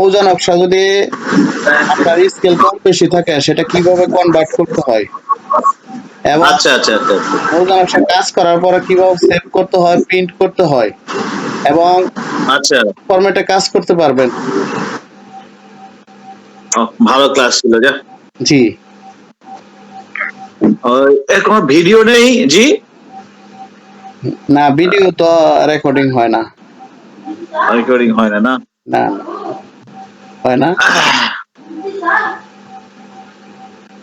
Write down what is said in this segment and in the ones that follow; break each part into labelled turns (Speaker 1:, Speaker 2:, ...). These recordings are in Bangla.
Speaker 1: মৌজা নকশা যদি আপনার স্কেল কম বেশি থাকে সেটা কিভাবে কনভার্ট করতে হয় এবং
Speaker 2: আচ্ছা আচ্ছা আচ্ছা আচ্ছা।
Speaker 1: মৌজা নকশা কাজ করার পরে কিভাবে সেভ করতে হয়, প্রিন্ট করতে হয় এবং
Speaker 2: আচ্ছা,
Speaker 1: ফরম্যাটে কাজ করতে পারবেন।
Speaker 2: ভালো ক্লাস ছিল যা।
Speaker 1: জি
Speaker 2: এর কোনো ভিডিও নেই জি?
Speaker 1: না, ভিডিও তো রেকর্ডিং হয় না।
Speaker 2: রেকর্ডিং হয় না না?
Speaker 1: না না, হয় না।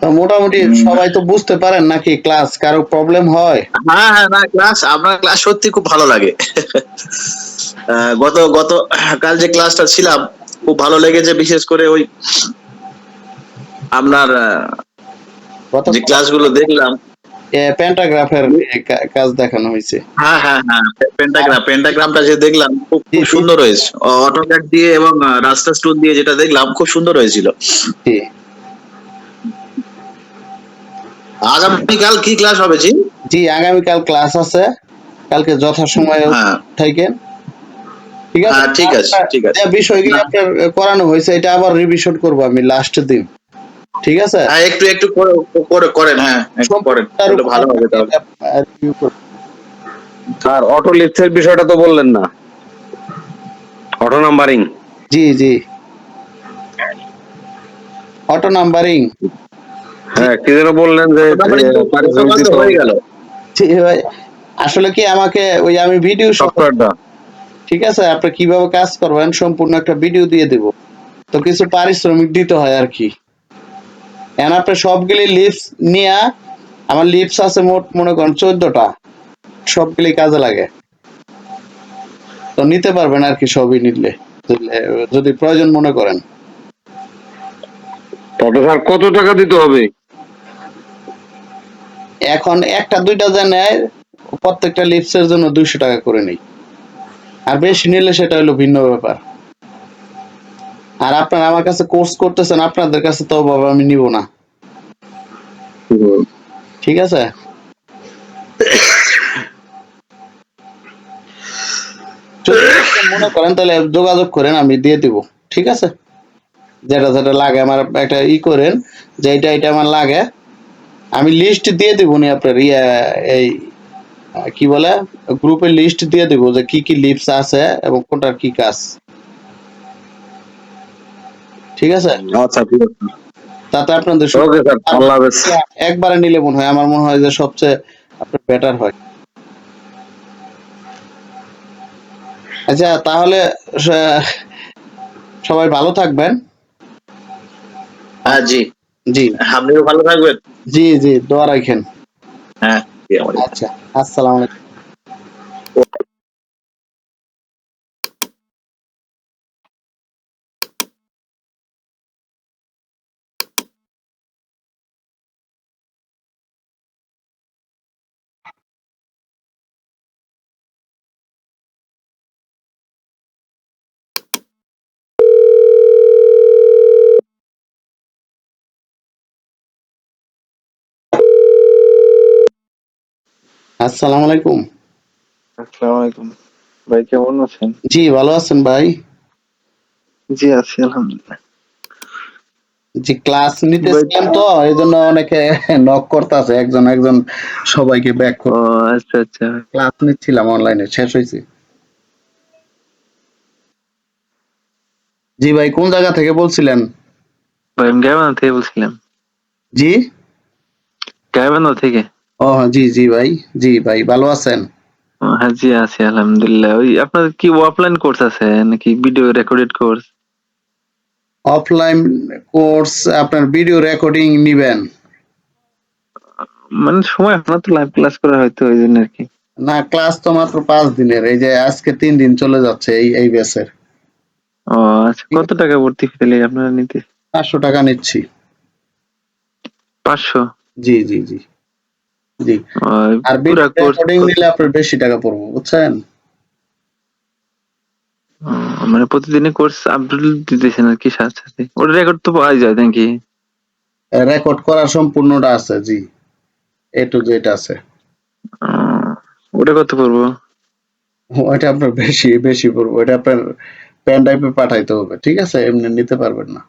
Speaker 1: তো মোটামুটি সবাই তো বুঝতে পারেন নাকি ক্লাস, কারো প্রবলেম হয়?
Speaker 2: হ্যাঁ হ্যাঁ, না ক্লাস, আপনার ক্লাস সত্যি খুব ভালো লাগে। গত গত কাল যে ক্লাসটা ছিলাম খুব ভালো লেগেছে, বিশেষ করে ওই আপনার
Speaker 1: কত
Speaker 2: যে ক্লাসগুলো দেখলাম।
Speaker 1: প্যান্টাগ্রাফের কাজ দেখানো হয়েছে।
Speaker 2: হ্যাঁ হ্যাঁ হ্যাঁ, পেন্টাগ্রামটা যে দেখলাম খুব
Speaker 1: জি
Speaker 2: খুব
Speaker 1: জি
Speaker 2: সুন্দর হয়েছে, অটোক্যাড দিয়ে এবং রাস্টার স্টোন দিয়ে যেটা দেখলাম খুব সুন্দর হয়েছিল।
Speaker 1: জি
Speaker 2: আগামীকাল কি ক্লাস হবে জি?
Speaker 1: জি, আগামীকাল ক্লাস আছে, কালকে যথাসময়ে
Speaker 2: হ্যাঁ
Speaker 1: থাকেন। ঠিক আছে,
Speaker 2: হ্যাঁ, ঠিক আছে ঠিক আছে।
Speaker 1: যে বিষয়গুলো
Speaker 2: না,
Speaker 1: আপনার করানো হয়েছে এটা আবার রিভিশন করবো আমি লাস্ট দিন। ঠিক আছে,
Speaker 2: হ্যাঁ একটু একটু করেন, হ্যাঁ একটু করেন,
Speaker 1: সম্পূর্ণটার
Speaker 2: তাহলে
Speaker 1: উপর
Speaker 2: ভালো হবে
Speaker 1: আপনাকে
Speaker 2: তাহলে।
Speaker 1: review করবো।
Speaker 3: আর অটো লিস্টের বিষয়টা তো বললেন না, অটো নাম্বারিং।
Speaker 1: জি জি, অটো নাম্বারিং।
Speaker 3: হ্যাঁ, কি যেন বললেন যে
Speaker 2: মোটামুটি তো
Speaker 3: পারিশ্রমিক
Speaker 2: গতকাল তো
Speaker 3: দিতে
Speaker 2: হয়ে
Speaker 3: হবে
Speaker 2: গেল।
Speaker 1: জি ভাই, আসলে কি আমাকে ওই আমি ভিডিও
Speaker 3: সফটওয়্যারটা।
Speaker 1: ঠিক আছে, আপনি কিভাবে কাজ করবেন সম্পূর্ণ একটা ভিডিও দিয়ে দেব, তো কিছু পারিশ্রমিক দিতে হয় আর কি। এখন আপনি সবগুলি লিপস নিয়ে, আমার লিপস আছে মোট মনে করেন 14টা, সবগুলি কাজে লাগে, তো নিতে পারবেন আর কি সবই নিলে, যদি প্রয়োজন মনে করেন।
Speaker 3: তবে স্যার কত টাকা দিতে হবে?
Speaker 1: এখন একটা দুইটা যে নেয় প্রত্যেকটা লিপসের জন্য 200 টাকা করে নেই, আর বেশি নিলে সেটা হলো ভিন্ন ব্যাপার। আর আপনারা আমার কাছে কোর্স করতেছেন, আপনাদের কাছে তো বাবা আমি নিব না। ঠিক আছে, যদি মনে করেন তাহলে যোগাযোগ করেন, আমি দিয়ে দিব। ঠিক আছে, যেটা যেটা লাগে আমার একটা করেন, যে এটা এটা আমার লাগে, আমি লিস্ট দিয়ে দিব নি আপনার এই কি বলে গ্রুপে লিস্ট দিয়ে দিব যে কি কি লিপস আছে এবং কোনটার কি কাজ। ঠিক আছে,
Speaker 3: আচ্ছা ঠিক আছে।
Speaker 1: তাতে আপনাদের
Speaker 3: ওকে স্যার, আল্লাহ হাফেজ।
Speaker 1: একবারে নিলে মনে হয়, আমার মনে হয় যে সবচেয়ে আপনার বেটার হয়। আচ্ছা তাহলে সবাই ভালো থাকবেন।
Speaker 2: হ্যাঁ জি,
Speaker 1: জি
Speaker 2: আপনিও ভালো থাকবেন।
Speaker 1: জি জি, দোয়া রাখেন।
Speaker 2: হ্যাঁ জি, আমাদের
Speaker 1: আচ্ছা, আসসালামু আলাইকুম। আসসালামু আলাইকুম।
Speaker 4: আসসালামু আলাইকুম ভাই, কেমন আছেন?
Speaker 1: জি ভালো আছেন ভাই?
Speaker 4: জি আছি আলহামদুলিল্লাহ।
Speaker 1: জি, ক্লাস
Speaker 4: ভাই
Speaker 1: নিতেছিলাম তো এই জন্য অনেকে নক করতেছে, একজন একজন সবাইকে ব্যাক
Speaker 4: ও
Speaker 1: করতে।
Speaker 4: আচ্ছা আচ্ছা।
Speaker 1: ক্লাস নিচ্ছিলাম, অনলাইনে শেষ হয়েছে। জি ভাই, কোন জায়গা থেকে বলছিলেন?
Speaker 4: ভাই আমি গাইবান্ধা থেকে বলছিলাম।
Speaker 1: জি,
Speaker 4: গাইবান্ধা থেকে।
Speaker 1: ও জি জি ভাই, জি ভাই ভালো আছেন?
Speaker 4: হ্যাঁ জি আছি আলহামদুলিল্লাহ। ওই আপনাদের কি অফলাইন কোর্স আছে নাকি video recorded course?
Speaker 1: Offline course, আপনার ভিডিও রেকর্ডিং নিবেন?
Speaker 4: মানে সময় হয় না তো লাইভ ক্লাস করা হয়তো, ওই জন্য আর কি।
Speaker 1: না, ক্লাস তো মাত্র 5 দিনের, এই যে আজকে 3 দিন চলে যাচ্ছে এই ব্যাচের।
Speaker 4: ও আচ্ছা, কত টাকা ভর্তি ফি তাহলে আপনারা নিতে?
Speaker 1: 500 টাকা নিচ্ছি।
Speaker 4: 500?
Speaker 1: জি জি জি জি, আর
Speaker 4: পুরা
Speaker 1: ভিডিও
Speaker 4: কোর্স
Speaker 1: রেকর্ডিং নিলে আপনার বেশি টাকা পড়বে, বুঝছেন?
Speaker 4: মানে প্রতিদিনই কোর্স আপডেট দিতেছেন আর কি সাথে সাথে? ওটা রেকর্ড তো পাওয়া যায় নাকি?
Speaker 1: রেকর্ড করা সম্পূর্ণটা আছে, জি, এ টু জেড আছে।
Speaker 4: ওটা কত পড়বো?
Speaker 1: ওইটা আপনার বেশি বেশি পড়বে, ওইটা আপনার পেন ড্রাইভে পাঠাইতে হবে, ঠিক আছে? এমনি নিতে পারবেন না।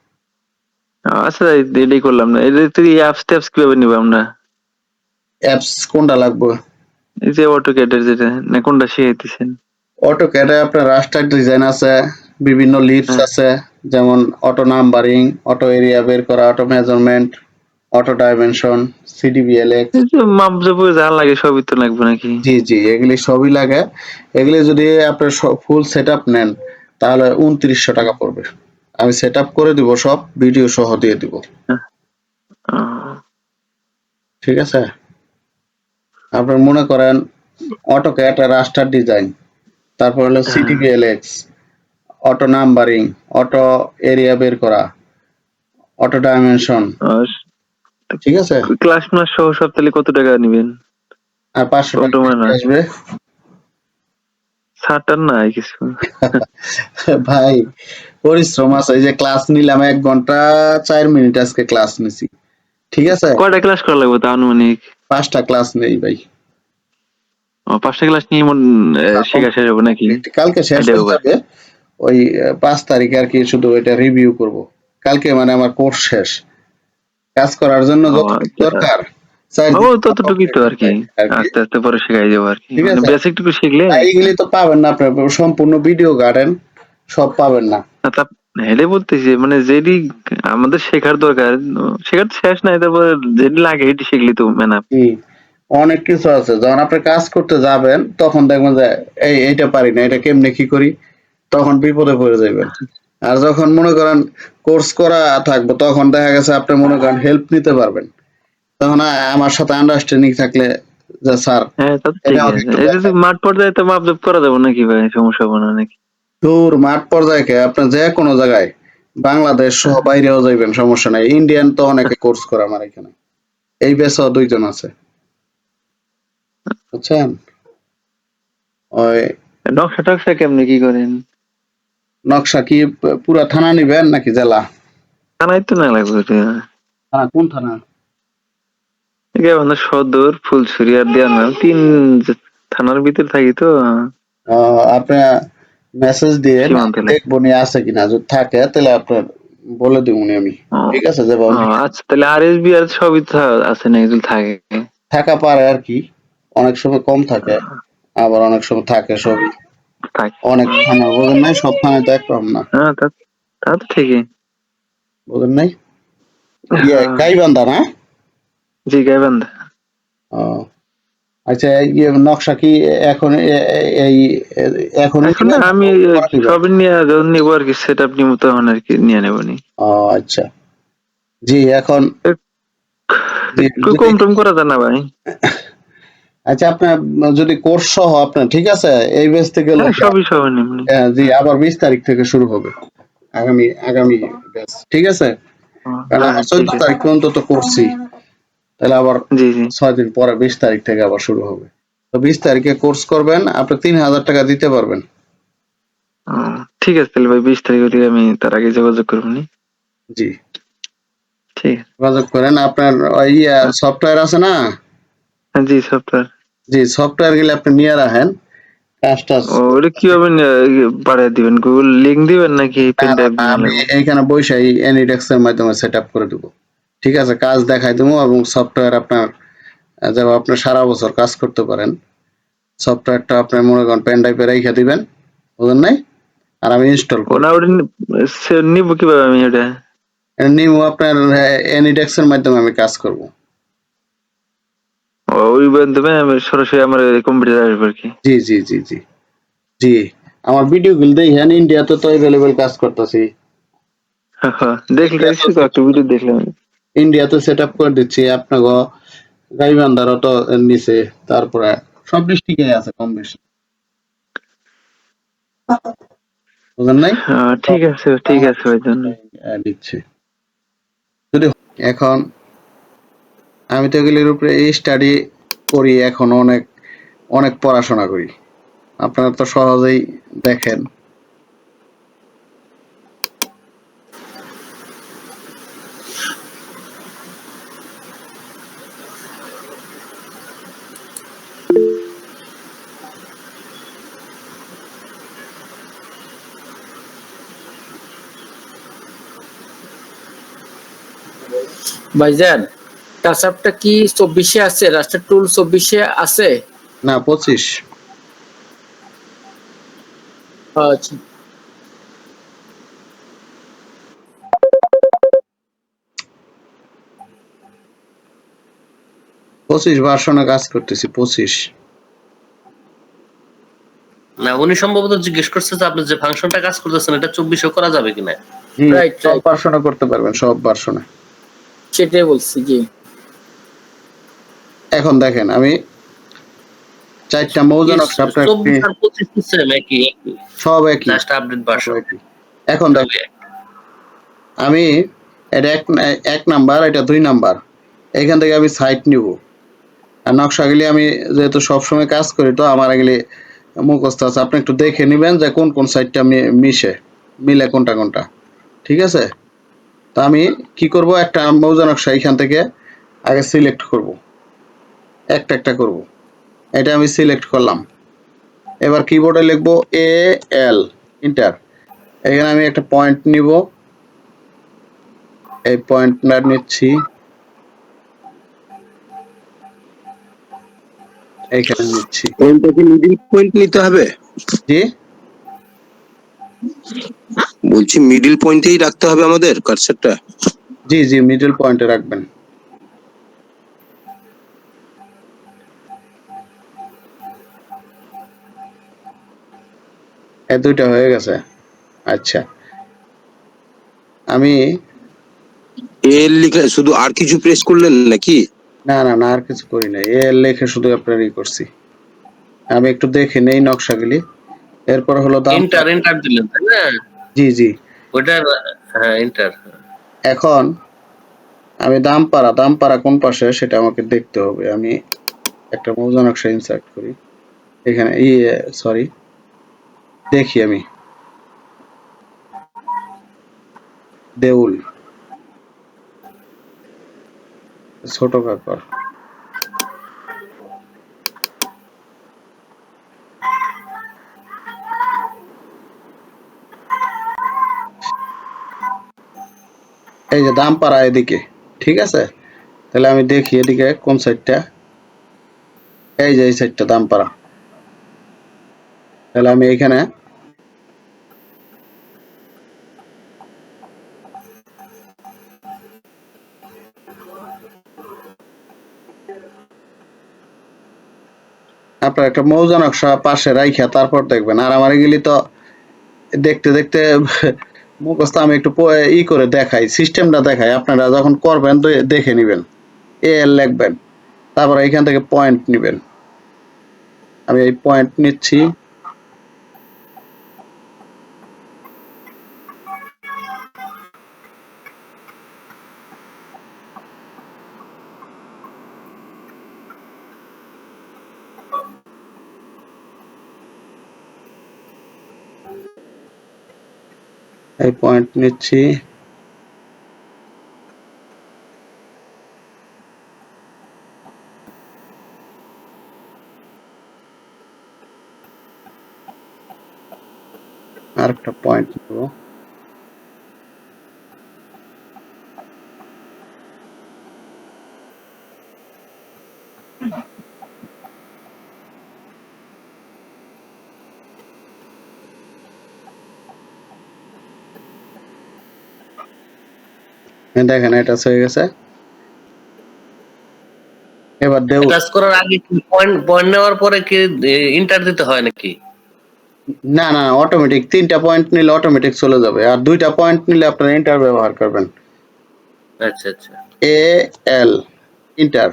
Speaker 4: আচ্ছা এটাই করলাম না, এটা তুই অ্যাপস ট্যাপস কিভাবে নিবো আমরা?
Speaker 1: অ্যাপস কোনটা লাগবে?
Speaker 4: এই যে অটোক্যাডের যেটা, না কোনটা শিখাইতেছেন?
Speaker 1: অটোক্যাডে আপনার রাস্টার ডিজাইন আছে, বিভিন্ন লিপস
Speaker 4: হ্যাঁ,
Speaker 1: আছে, যেমন অটো নাম্বারিং, অটো এরিয়া বের করা, অটো মেজারমেন্ট, অটো ডাইমেনশন, সিডিবিএলএক্স।
Speaker 4: এই যে মাপজোপ যা লাগে সবই তো লাগবে নাকি?
Speaker 1: জি জি, এগুলি সবই লাগে। এগুলি যদি আপনার ফুল সেট আপ নেন তাহলে 2900 টাকা পড়বে। আমি সেট আপ করে দিব, সব ভিডিও সহ দিয়ে দিব,
Speaker 4: হ্যাঁ, আহ,
Speaker 1: ঠিক আছে? আপনার মনে করেন অটোক্যাড রাস্টার ডিজাইন, তারপর হলো
Speaker 4: হ্যাঁ,
Speaker 1: সিডিবিএলএক্স, অটো নাম্বারিং, অটো এরিয়া বের করা, অটো ডাইমেনশন,
Speaker 4: আর
Speaker 1: ঠিক আছে?
Speaker 4: ক্লাস মাস সহ সব তাহলে কত টাকা নিবেন?
Speaker 1: আর 500 টাকা
Speaker 4: অটো মানে
Speaker 1: বেশি আসবে।
Speaker 4: ছাড়টার নাই কিছু?
Speaker 1: ভাই পরিশ্রম আছে, এই যে ক্লাস নিলাম 1 ঘন্টা 4 মিনিট, আজকে ক্লাস নিছি, ঠিক আছে?
Speaker 4: কয়টা ক্লাস করা লাগবে তা আনুমানিক?
Speaker 1: 5টা ক্লাস নেই ভাই।
Speaker 4: ও 5টা ক্লাস নিয়ে শেখা শেষ হবে নাকি?
Speaker 1: কালকে শেষ
Speaker 4: আইডিয়া
Speaker 1: হয়ে
Speaker 4: হবে।
Speaker 1: যাবে। ওই 5 তারিখে আর কি শুধু এটা রিভিউ করব। কালকে মানে আমার কোর্স শেষ। কাজ করার জন্য
Speaker 4: ও
Speaker 1: যতটুকু
Speaker 4: আচ্ছা,
Speaker 1: দরকার 4
Speaker 4: ও
Speaker 1: দিন
Speaker 4: ততটুকুই তো আর কি,
Speaker 1: আর কি,
Speaker 4: আস্তে আস্তে পরে শেখাই যাবো আর কি,
Speaker 1: ঠিক
Speaker 4: মানে
Speaker 1: আছে?
Speaker 4: বেসিক টুকু শিখলে।
Speaker 1: আর এইগুলি তো পাবেন না আপনার, সম্পূর্ণ ভিডিও গার্ডেন সব পাবেন না।
Speaker 4: না, তা হেলে বলতেছি মানে যেটি আমাদের শেখার দরকার, শেখার তো শেষ নাই, তারপর যেটি লাগে এটি শিখলি তো মেনা।
Speaker 1: জি, অনেক কিছু আছে। যখন আপনি কাজ করতে যাবেন তখন দেখবেন যে এইটা পারি না, এটা কেমনে কি করি, তখন বিপদে পড়ে যাবেন। আর যখন মনে করেন কোর্স করা থাকবে তখন দেখা গেছে আপনি মনে করেন হেল্প নিতে পারবেন। তখন আমার সাথে আন্ডারস্ট্যান্ডিং থাকলে যে স্যার
Speaker 4: হ্যাঁ তা তো
Speaker 1: এটা
Speaker 4: ঠিক
Speaker 1: আমাকে
Speaker 4: আছে,
Speaker 1: একটু
Speaker 4: এটা তো
Speaker 1: দেখান।
Speaker 4: মাঠ পর্যায়ে তো মাপজোপ করা যাবে নাকি ভাই, সমস্যা হবে না নাকি?
Speaker 1: দূর মাঠ পর্যায়ে কে আপনি যে কোনো জায়গায়, বাংলাদেশ সহ বাইরেও যাইবেন সমস্যা নাই। ইন্ডিয়ান তো অনেকে কোর্স করে আমার এখানে, এই বেসও 2 জন আছে, বুঝছেন? ওই
Speaker 4: নকশা টকশা কেমনে কি করেন?
Speaker 1: নকশা কি পুরা থানা নিবেন নাকি জেলা?
Speaker 4: থানায় তো না লাগবে ওটা।
Speaker 1: থানা কোন থানা?
Speaker 4: একে আমাদের সদর, ফুলছড়ি আর দেওয়ান, থানার ভিতরে থাকি তো,
Speaker 1: আপনি মেসেজ দিয়েন,
Speaker 4: সীমান্ত
Speaker 1: আমি
Speaker 4: এলাকা।
Speaker 1: দেখবো নি আছে কিনা, যদি থাকে তাহলে আপনার বলে দিব আমি,
Speaker 4: ও,
Speaker 1: ঠিক আছে? যে
Speaker 4: ও আচ্ছা, তাহলে আর এস বি আর সবই তো আছে না, এগুলো থাকে?
Speaker 1: থাকা পারে আর কি, অনেক সময় কম থাকে, আবার অনেক সময় থাকে সবই।
Speaker 4: থাকে।
Speaker 1: অনেক থানা বোঝেন নাই, সব থানায় তো একরকম না,
Speaker 4: হ্যাঁ তা তা তো ঠিকই।
Speaker 1: বোঝেন নাই?
Speaker 4: হ্যাঁ,
Speaker 1: গাইবান্ধা না?
Speaker 4: জি গাইবান্ধা।
Speaker 1: ও আচ্ছা, নকশা কি এখন এখনই
Speaker 4: এখন না
Speaker 1: নিবেন না
Speaker 4: আমি
Speaker 1: পরে নিবেন?
Speaker 4: সবই নিয়ে যখন নিবো আর কি, সেট আপ নিবো তখন আর কি নিয়ে নেবো নি।
Speaker 1: ও আচ্ছা, জি এখন, জি
Speaker 4: একটু
Speaker 1: যদি,
Speaker 4: কম টম করা যায় না ভাই?
Speaker 1: আচ্ছা আপনার যদি কোর্স সহ আপনার, ঠিক আছে, এই বেস থেকে গেলে
Speaker 4: হ্যাঁ সবই সবই নিবনি।
Speaker 1: জি আবার 20 তারিখ থেকে শুরু হবে, আগামী আগামী ব্যাচ, ঠিক আছে? কারণ
Speaker 4: হ্যাঁ
Speaker 1: আমার
Speaker 4: ঠিক
Speaker 1: 14
Speaker 4: আছে।
Speaker 1: তারিখ পর্যন্ত তো করছি, তাহলে আবার
Speaker 4: জি জি।
Speaker 1: 6 দিন পরে 20 তারিখ থেকে আবার শুরু হবে। তো 20 তারিখে কোর্স করবেন, আপনি 3000 টাকা দিতে পারবেন।
Speaker 4: ও, ঠিক আছে তাহলে ভাই 20 তারিখ থেকে আমি তার আগে যোগাযোগ করবো নি।
Speaker 1: জি,
Speaker 4: ঠিক আছে।
Speaker 1: যোগাযোগ করেন। আপনার ওই সফটওয়্যার আছে না?
Speaker 4: হ্যাঁ, জি সপ্তাহ।
Speaker 1: জি, সফটওয়্যার গুলো আপনি নিয়ে রাখেন, কাজটা।
Speaker 4: ও ওটা কিভাবে বাড়ায় দিবেন, গুগল লিঙ্ক দিবেন নাকি
Speaker 1: না
Speaker 4: পেন
Speaker 1: না
Speaker 4: ড্রাইভ
Speaker 1: না,
Speaker 4: নিয়ে
Speaker 1: আমি
Speaker 4: লাগবে?
Speaker 1: এইখানে বসেই এনিডেক্স এর মাধ্যমে সেট আপ করে দেবো, ঠিক আছে? কাজ দেখাই দেবো এবং সফটওয়্যার আপনার, যেন আপনি সারা বছর কাজ করতে পারেন। সফটওয়্যারটা আপনি মনে করেন পেন ড্রাইভে রেখে দিবেন, বুঝলেন নাই? আর আমি ইনস্টল
Speaker 4: ও
Speaker 1: করে
Speaker 4: না,
Speaker 1: দেব।
Speaker 4: ওটা নিবো কিভাবে আমি এটা?
Speaker 1: নিউ আপনার এনিডেক্স এর মাধ্যমে আমি কাজ করব।
Speaker 4: ও, ওই মাধ্যমে আমি সরাসরি আমার কম্পিউটার আসবে আর কি?
Speaker 1: জি জি জি জি জি, আমার ভিডিও গুলো দেখেন, ইন্ডিয়াতে তো অ্যাভেলেবেল কাজ করতেছি।
Speaker 4: দেখলে দেখছি তো একটা ভিডিও দেখলাম।
Speaker 1: ইন্ডিয়াতে সেট আপ করে দিচ্ছি আপনাকে, গাইবান্ধারও তো নিচে, তারপরে সব ডিস্ট্রিক্টে আছে কম বেশি, বুঝলেন নাই? সব
Speaker 4: ঠিক আছে ঠিক আছে
Speaker 1: বাংলাদেশ
Speaker 4: ভাই, ধন্যবাদ।
Speaker 1: দিচ্ছে যদি। এখন আমি তো এগুলির উপরে স্টাডি করি, এখন অনেক অনেক পড়াশোনা করি, আপনারা তো সহজেই দেখেন।
Speaker 5: ভাইজান টাচআপটা কি 24-এ আছে? রাস্টার টুল 24-এ আছে?
Speaker 1: না 25।
Speaker 5: আচ্ছা।
Speaker 1: 25 ভার্সনে কাজ করতেছি 25।
Speaker 6: না উনি সম্ভবত জিজ্ঞেস করছে যে আপনি যে ফাংশনটা কাজ করতেছেন এটা 24 করা যাবে কিনা।
Speaker 1: জি
Speaker 5: রাইট
Speaker 1: সব
Speaker 5: রাইট,
Speaker 1: ভার্সনে করতে পারবেন, সব ভার্সনে।
Speaker 5: সেটাই বলছি। জি
Speaker 1: এখন দেখেন আমি 4টা মৌজা নকশা আপনার
Speaker 6: 24 আর 25 সেম একই একই,
Speaker 1: সব একই,
Speaker 6: জাস্ট আপডেট
Speaker 1: সব
Speaker 6: ভার্সন।
Speaker 1: একই। এখন দেখেন আমি এটা এক নাম্বার, এটা 2 নাম্বার। এখান থেকে আমি সাইট নিব। আর নকশাগুলি আমি যেহেতু সবসময় কাজ করি তো আমার এগুলি মুখস্থ আছে। আপনি একটু দেখে নেবেন যে কোন কোন সাইটটা মিলে কোনটা কোনটা। ঠিক আছে? তো আমি কি করব, একটা মৌজা নকশা এখান থেকে আগে সিলেক্ট করব, একটা একটা করব। এটা আমি সিলেক্ট করলাম। এবার কিবোর্ডে লিখব AL, ইন্টার। এখানে আমি একটা পয়েন্ট নিব, এই পয়েন্টটা নিচ্ছি, এইখানে নিচ্ছি।
Speaker 3: পয়েন্টটা কি মিডিল পয়েন্ট নিতে হবে?
Speaker 1: জি
Speaker 3: বলছি মিডিল পয়েন্টেই রাখতে হবে আমাদের কার্সারটা?
Speaker 1: জি জি মিডল পয়েন্টে রাখবেন। এই দুইটা হয়ে গেছে। আচ্ছা আমি
Speaker 3: এল লিখে শুধু আর কিছু প্রেস করলেন নাকি?
Speaker 1: না না না আর কিছু করি নাই, এ লেখে শুধু আপনার করছি। আমি একটু দেখে নেই নকশাগুলি। এরপর হলো দাম।
Speaker 6: এন্টার এন্টার দিলেন তাই না?
Speaker 1: জি জি।
Speaker 6: ওটা হ্যাঁ এন্টার।
Speaker 1: এখন আমি দামপাড়া কোন পাশে সেটা আমাকে দেখতে হবে। আমি একটা মৌজা নকশা ইনসার্ট করি এখানে, সরি, দেখি আমি দেউল, ছোট ব্যাপার। এই যে দামপাড়া এদিকে, ঠিক আছে? তাহলে আমি দেখি এদিকে কোন সাইডটা, এই যে এই সাইডটা দামপাড়া। তাহলে আমি এখানে আপনার একটা মৌজা নকশা পাশে রাইখা তারপর দেখবেন। আর আমার এগুলি তো দেখতে দেখতে মুখস্থ, আমি একটু করে দেখাই, সিস্টেমটা দেখাই। আপনারা যখন করবেন তো দেখে নিবেন। এল লিখবেন, তারপর এখান থেকে পয়েন্ট নিবেন। আমি এই পয়েন্ট নিচ্ছি, এই পয়েন্ট নিচ্ছি, আর একটা পয়েন্ট নেব। দেখেন এটা হয়ে গেছে। এবার দেউল।
Speaker 6: কাজ করার আগে কি পয়েন্ট পয়েন্ট নেওয়ার পরে কি ইন্টার দিতে হয় নাকি?
Speaker 1: না না অটোমেটিক, 3টা পয়েন্ট নিলে অটোমেটিক চলে যাবে। আর 2টা পয়েন্ট নিলে আপনারা এন্টার ব্যবহার করবেন।
Speaker 6: আচ্ছা আচ্ছা।
Speaker 1: AL, inter.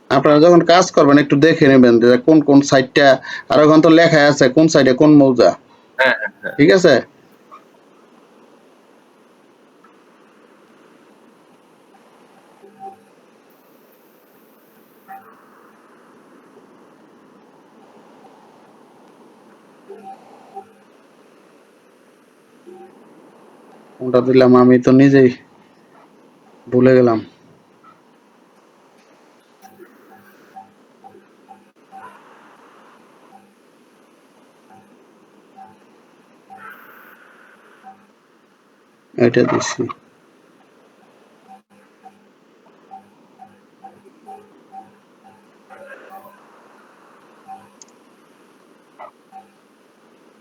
Speaker 1: আপনারা যখন কাজ করবেন একটু দেখে নেবেন যে কোন কোন সাইডটা, আর ওখানে তো লেখা আছে কোন সাইডে কোন মৌজা।
Speaker 6: হ্যাঁ হ্যাঁ হ্যাঁ।
Speaker 1: ঠিক আছে? কোনটা দিলাম আমি তো নিজেই ভুলে গেলাম। এটা দিছি।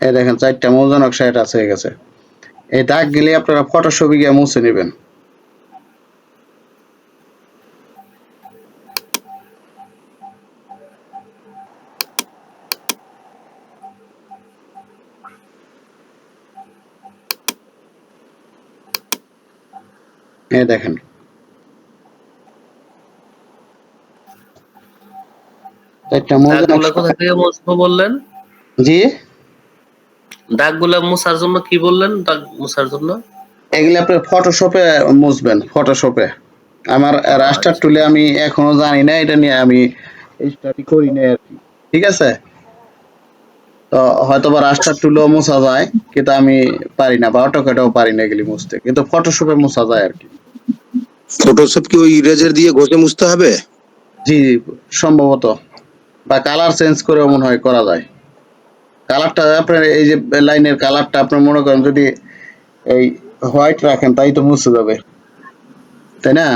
Speaker 1: এই দেখেন 4টা মৌজা নকশা এটা হয়ে গেছে। এই দাগ গেলে আপনারা ফটোশপে গিয়ে মুছে নেবেন। এই দেখেন একটা মৌজা
Speaker 6: দাগগুলা
Speaker 1: নকশা।
Speaker 6: কোথা থেকে মুছবো বললেন?
Speaker 1: জি,
Speaker 6: দাগগুলা মুছার জন্য কি বললেন? দাগ মুছার জন্য
Speaker 1: এগুলি আপনি ফটোশপে মুছবেন। ফটোশপে আমার রাস্টার
Speaker 6: আচ্ছা।
Speaker 1: টুলে আমি এখনো জানি না, এটা নিয়ে আমি স্টাডি করি না আর কি। ঠিক আছে, তো হয়তো বা রাস্টার টুলেও মোছা যায়, কিন্তু আমি পারি না, বা অটোক্যাডেও পারি না এগুলি মুছতে, কিন্তু ফটোশপে মোছা যায় আর কি।
Speaker 7: ফটোশপ কি ওই ইরেজার দিয়ে ঘষে মুছতে হবে?
Speaker 1: জি, সম্ভবত, বা কালার চেঞ্জ করেও মনে হয় করা যায়। কালারটা আপনার এই যে লাইনের কালারটা আপনার মনে করেন যদি এই হোয়াইট রাখেন তাই তো মুছে যাবে, তাই না?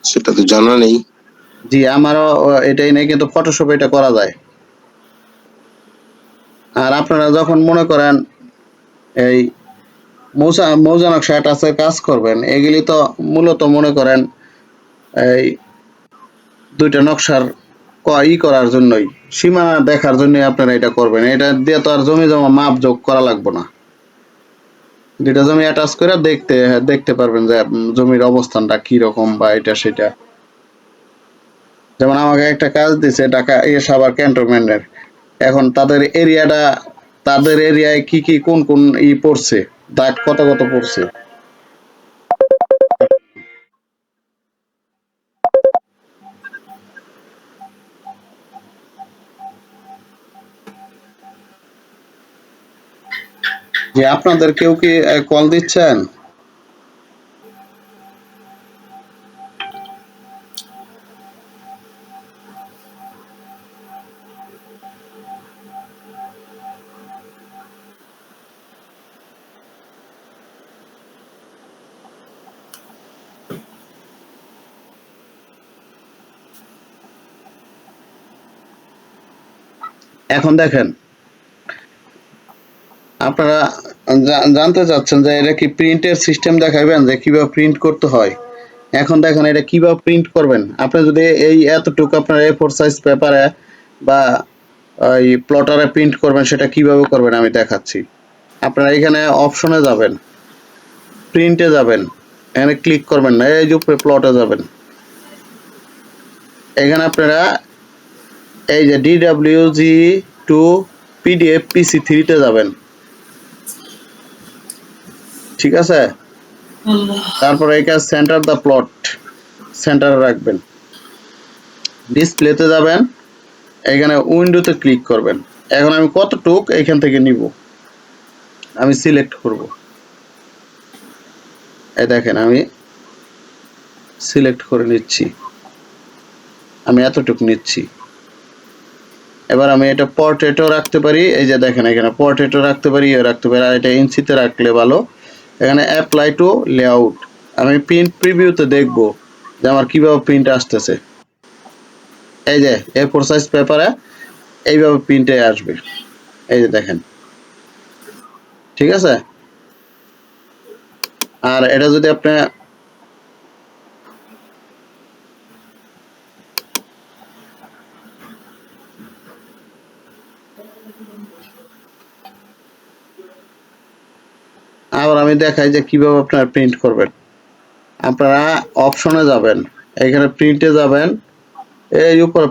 Speaker 7: সেটা তো জানা নেই।
Speaker 1: জি, আমারও এটাই নেই, কিন্তু ফটোশপে এটা করা যায়। আর আপনারা যখন মনে করেন এই মৌজা নকশা টাচের কাজ করবেন, এগুলি তো মূলত মনে করেন এই দুইটা নকশার করার জন্যই, সীমানা দেখার জন্য আপনারা এটা করবেন। এটা দিয়ে তো আর জমি জমা মাপ যোগ করা লাগবে না। দুইটা জমি অ্যাটাচ করে দেখতে পারবেন যে জমির অবস্থানটা কি রকম বা এটা সেটা। যেমন আমাকে একটা কাজ দিছে ঢাকা সাভার ক্যান্টনমেন্টের, এখন তাদের এরিয়ায় কি কি কোন কোন পড়ছে, দাগ কত কত পড়ছে। যে আপনাদের কেউ কি কল দিচ্ছেন? এখন দেখেন, আপনারা জানতে চাচ্ছেন যে এটা কি প্রিন্টের সিস্টেম দেখাবেন, যে কিভাবে প্রিন্ট করতে হয়। এখন দেখেন এটা কিভাবে প্রিন্ট করবেন। আপনি যদি এই এতটুকু আপনার A4 সাইজ পেপারে বা ওই প্লটারে প্রিন্ট করবেন, সেটা কিভাবে করবেন আমি দেখাচ্ছি। আপনারা এখানে অপশনে যাবেন, প্রিন্টে যাবেন, এখানে ক্লিক করবেন না, এই যে উপরে প্লটে যাবেন। এখানে আপনারা এই যে DWG2 PDF PC3 তে যাবেন। ঠিক আছে, তারপরে এখানে সেন্টার দা প্লট সেন্টারে রাখবেন। ডিসপ্লেতে যাবেন, এখানে উইন্ডোতে ক্লিক করবেন। এখন আমি কতটুক এখান থেকে নিব আমি সিলেক্ট করব। এই দেখেন আমি সিলেক্ট করে নিচ্ছি, আমি এতটুক নিচ্ছি। এবার আমি এটা পোর্ট্রেটও রাখতে পারি, এই যে দেখেন এখানে পোর্ট্রেটও রাখতে পারি, রাখতে পারি। আর এটা ইঞ্চিতে রাখলে ভালো। এখানে অ্যাপ্লাই টু লেআউট, আমি প্রিন্ট প্রিভিউতে দেখব যে আমার কিভাবে প্রিন্ট আসতেছে। এই যে A4 সাইজ পেপারে এইভাবে প্রিন্টে আসবে, এই যে দেখেন। ঠিক আছে, আর এটা যদি আপনি আবার আমি দেখাই যে কিভাবে আপনারা প্রিন্ট করবেন। আপনারা অপশনে যাবেন, এখানে প্রিন্টে যাবেন, এই উপরে